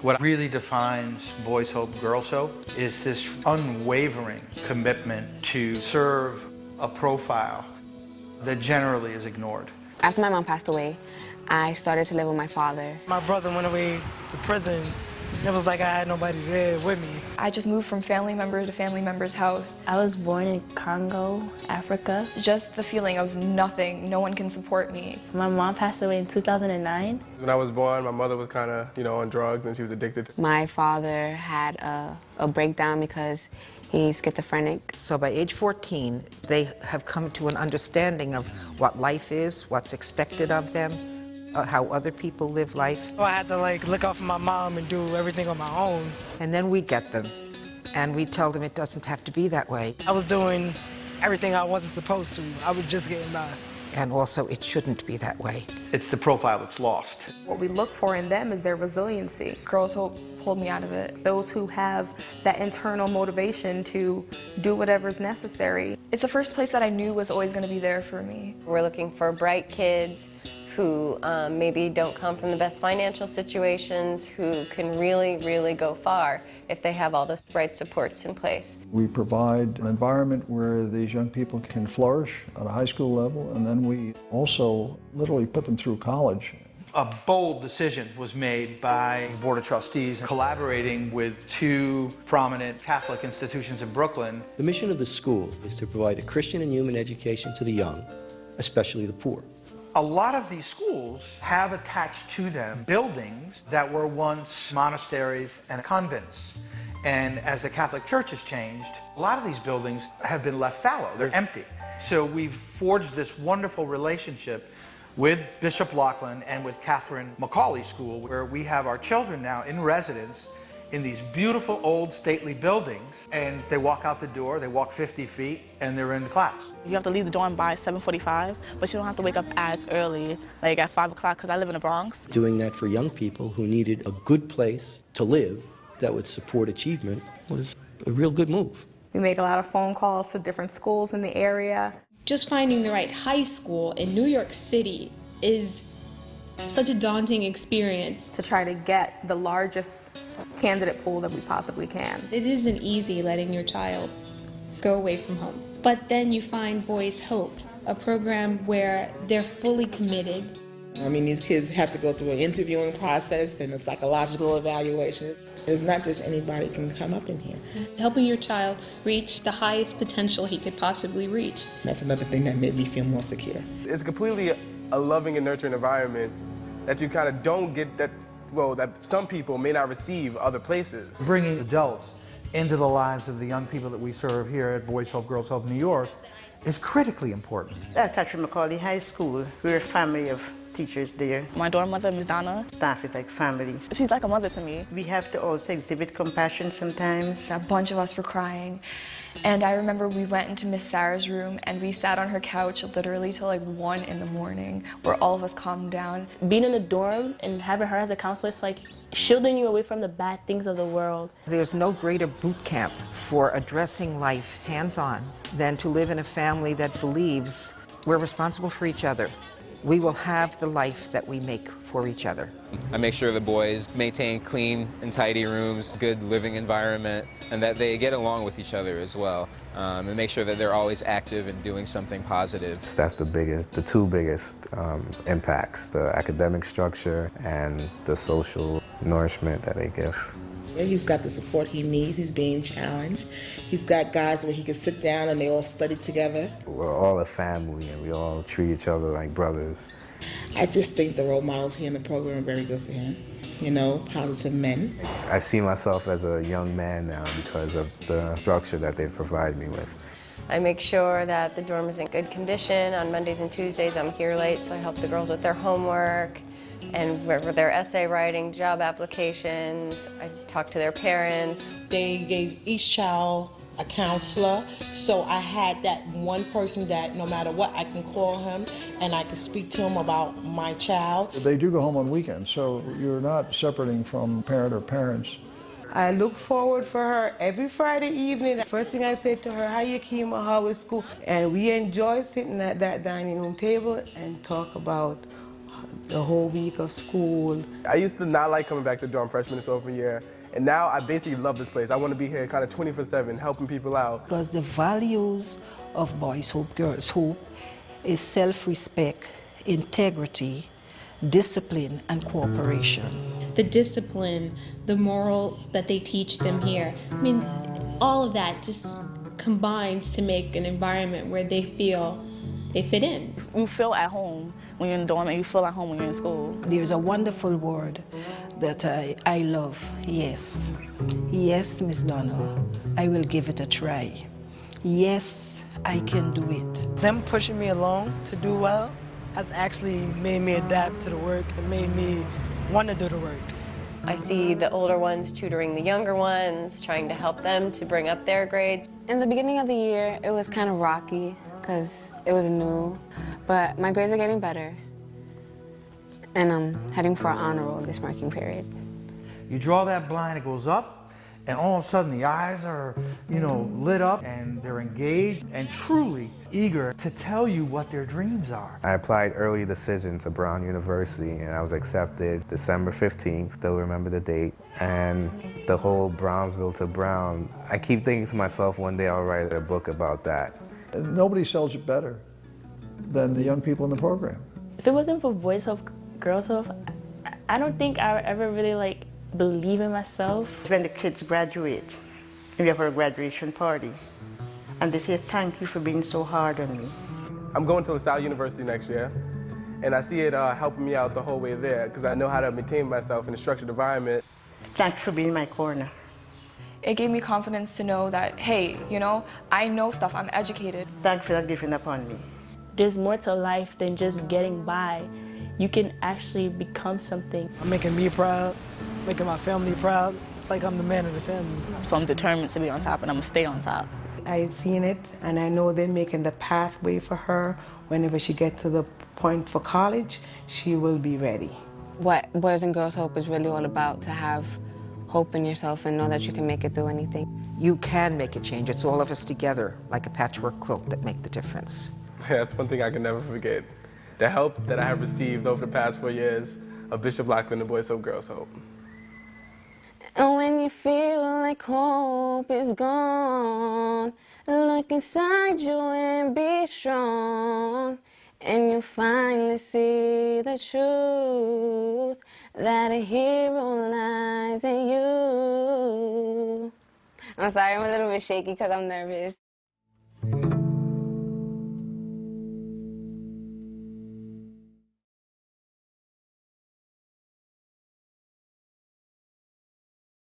What really defines Boys Hope, Girls Hope is this unwavering commitment to serve a profile that generally is ignored. After my mom passed away, I started to live with my father. My brother went away to prison. It was like I had nobody there with me. I just moved from family member to family member's house. I was born in Congo, Africa. Just the feeling of nothing, no one can support me. My mom passed away in 2009. When I was born, my mother was kind of, on drugs and she was addicted. My father had a breakdown because he's schizophrenic. So by age 14, they have come to an understanding of what life is, what's expected of them, how other people live life. I had to look out for my mom and do everything on my own. And then we get them, and we tell them it doesn't have to be that way. I was doing everything I wasn't supposed to. I was just getting by. And also, it shouldn't be that way. It's the profile that's lost. What we look for in them is their resiliency. Girls Hope pulled me out of it. Those who have that internal motivation to do whatever's necessary. It's the first place that I knew was always going to be there for me. We're looking for bright kids who maybe don't come from the best financial situations, who can really, really go far if they have all the right supports in place. We provide an environment where these young people can flourish at a high school level, and then we also literally put them through college. A bold decision was made by the Board of Trustees, collaborating with two prominent Catholic institutions in Brooklyn. The mission of the school is to provide a Christian and human education to the young, especially the poor. A lot of these schools have attached to them buildings that were once monasteries and convents. And as the Catholic Church has changed, a lot of these buildings have been left fallow. They're empty. So we've forged this wonderful relationship with Bishop Laughlin and with Catherine Macaulay School, where we have our children now in residence in these beautiful old stately buildings, and they walk out the door, they walk 50 feet, and they're in class. You have to leave the dorm by 7:45, but you don't have to wake up as early, like at 5 o'clock, because I live in the Bronx. Doing that for young people who needed a good place to live that would support achievement was a real good move. We make a lot of phone calls to different schools in the area. Just finding the right high school in New York City is such a daunting experience. To try to get the largest candidate pool that we possibly can. It isn't easy letting your child go away from home. But then you find Boys Hope, a program where they're fully committed. I mean, these kids have to go through an interviewing process and a psychological evaluation. It's not just anybody can come up in here. Helping your child reach the highest potential he could possibly reach. That's another thing that made me feel more secure. It's completely a loving and nurturing environment that you kind of don't get that some people may not receive other places. Bringing adults into the lives of the young people that we serve here at Boys Hope, Girls Hope New York is critically important. At Catherine Macaulay High School, we're a family of teachers there. My dorm mother, Ms. Donna. Staff is like family. She's like a mother to me. We have to also exhibit compassion sometimes. A bunch of us were crying. And I remember we went into Miss Sarah's room and we sat on her couch literally till like 1 in the morning, where all of us calmed down. Being in a dorm and having her as a counselor, it's like shielding you away from the bad things of the world. There's no greater boot camp for addressing life hands-on than to live in a family that believes we're responsible for each other. We will have the life that we make for each other. I make sure the boys maintain clean and tidy rooms, good living environment, and that they get along with each other as well, and make sure that they're always active and doing something positive. That's the two biggest impacts, the academic structure and the social nourishment that they give. He's got the support he needs. He's being challenged. He's got guys where he can sit down and they all study together. We're all a family and we all treat each other like brothers. I just think the role models here in the program are very good for him. Positive men. I see myself as a young man now because of the structure that they've provided me with. I make sure that the dorm is in good condition. On Mondays and Tuesdays I'm here late, so I help the girls with their homework and for their essay writing, job applications. I talk to their parents. They gave each child a counselor, so I had that one person that no matter what I can call him and I can speak to him about my child. They do go home on weekends, so you're not separating from parent or parents. I look forward for her every Friday evening. The first thing I say to her, how you came or how is school? And we enjoy sitting at that dining room table and talk about the whole week of school. I used to not like coming back to dorm freshman and sophomore year, and now I basically love this place. I want to be here kind of 24/7, helping people out. Because the values of Boys Hope, Girls Hope is self-respect, integrity, discipline, and cooperation. The discipline, the morals that they teach them here, I mean, all of that just combines to make an environment where they feel they fit in. You feel at home when you're in the dorm, and you feel at home when you're in school. There's a wonderful word that I love, yes. Yes, Miss Donna, I will give it a try. Yes, I can do it. Them pushing me along to do well has actually made me adapt to the work and made me want to do the work. I see the older ones tutoring the younger ones, trying to help them to bring up their grades. In the beginning of the year, it was kind of rocky because it was new, but my grades are getting better, and I'm heading for an honor roll this marking period. You draw that blind, it goes up, and all of a sudden the eyes are, lit up, and they're engaged and truly eager to tell you what their dreams are. I applied early decision to Brown University, and I was accepted December 15th, still remember the date, and the whole Brownsville to Brown. I keep thinking to myself, one day I'll write a book about that. Nobody sells it better than the young people in the program. If it wasn't for Boys Hope, Girls Hope, I don't think I would ever really believe in myself. When the kids graduate, we have our graduation party, and they say, thank you for being so hard on me. I'm going to LaSalle University next year, and I see it helping me out the whole way there because I know how to maintain myself in a structured environment. Thank you for being in my corner. It gave me confidence to know that, hey, I know stuff, I'm educated. Thank you for not giving up on me. There's more to life than just getting by. You can actually become something. I'm making me proud, making my family proud. It's like I'm the man of the family. So I'm determined to be on top, and I'm gonna stay on top. I've seen it, and I know they're making the pathway for her. Whenever she gets to the point for college, she will be ready. What Boys and Girls Hope is really all about, to have hope in yourself and know that you can make it through anything. You can make a change. It's all of us together, like a patchwork quilt, that make the difference. Yeah, that's one thing I can never forget. The help that I have received over the past 4 years of Bishop Lockwood and Boys Hope, Girls Hope. And when you feel like hope is gone, look inside you and be strong. And you finally see the truth, that a hero lies in you. I'm sorry, I'm a little bit shaky because I'm nervous.